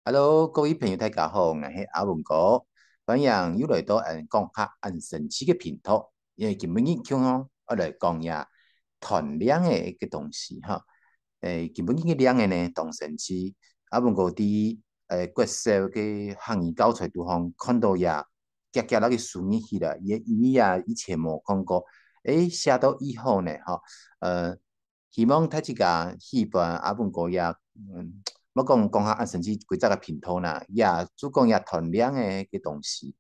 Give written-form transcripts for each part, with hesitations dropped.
Hello，各位朋友，大家好，我是阿文哥。欢迎又来到讲下神奇嘅频道。因为今日讲我来讲呀团量嘅一个东西哈。基本嘅量嘅呢，当神奇。阿文哥伫国小嘅汉语教材地方看到呀，夹夹那个数字去了，也伊呀以前冇讲过。写到以后呢，希望他这个戏班阿文哥呀，我讲下甚至规则个频道啦，也主讲也团量诶个东西，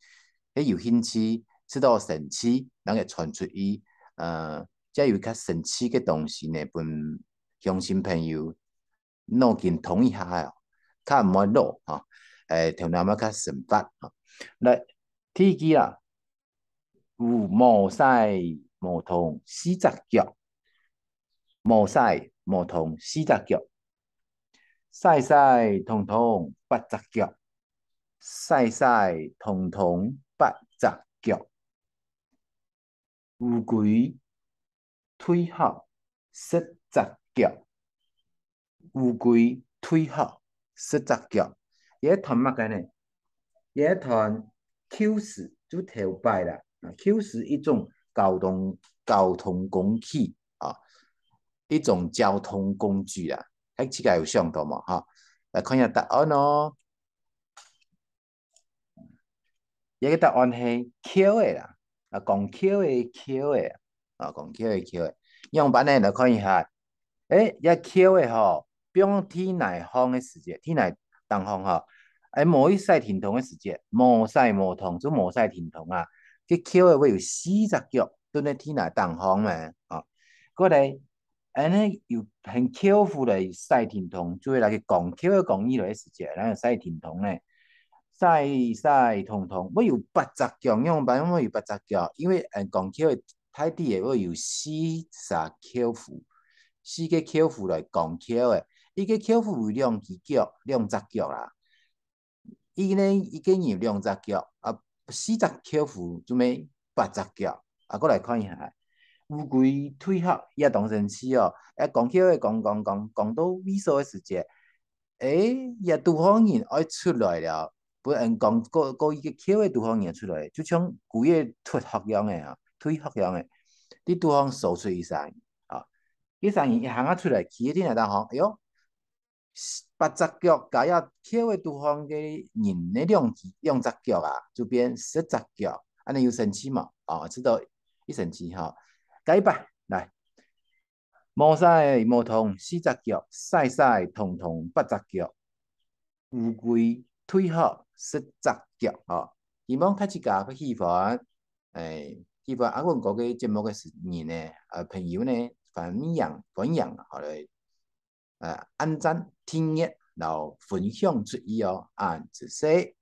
迄有兴趣知道神奇，人会传出去，即有较神奇嘅东西呢，本乡亲朋友脑筋通一下哦，较唔爱脑吼，头脑仔较神发吼。来，第一支啦，有毛细毛通四十脚，毛细毛通四十脚。晒晒通通八十脚，晒晒通通八十腳，烏龜腿好十隻腳，烏龜腿好十隻腳。也團乜嘅呢？也團 Q 十就頭擺啦。Q 十一種交通工具啊，一種交通工具啊，喺這個有上到嘛？哈，來看一下答案哦。一個答案係 Q 嘅啦，講 Q 嘅 Q 嘅，講 Q 嘅 Q 嘅。樣板呢，來看一下，一 Q 嘅吼，比如天內方嘅時節，天內東方吼，冇一曬天同嘅時節，冇曬冇同，就冇曬天同啊。佢 Q 嘅會有40腳，都喺天內東方嘛，過嚟，呢又很 Q 乎嚟曬天同，就會嚟去講 Q 嘅講義嚟嘅時節，然後曬天同咧。晒晒通通，我有八十腳，樣板我有八十腳，因為講橋嘅太低嘅，我有40橋幅，四個橋幅來講橋嘅，一個橋幅有兩支腳，20腳啦，伊呢一個有20腳，40橋幅做咩80腳，過來看一下，烏龜退學也當成是哦，講橋嘅講到尾數嘅時節，也杜方人愛出來了。不然講個一個橋嘅地方演出來，就像古嘢脱學樣嘅啊，推學樣嘅，啲地方數出一聲啊，一聲一行出來，企喺啲人當行，哎喲，八十腳加一橋嘅地方嘅人呢兩隻腳啊，就變10隻腳，安尼有神奇嘛？知道一神奇哈，改吧，來，毛晒毛通4隻腳，曬曬通通8隻腳，烏龜退學。10隻腳哦，希望大家嘅喜歡，希望阿文哥嘅節目嘅時年呢，朋友呢分享，好嚟，按讚、訂閱，然後分享出去哦，謝謝。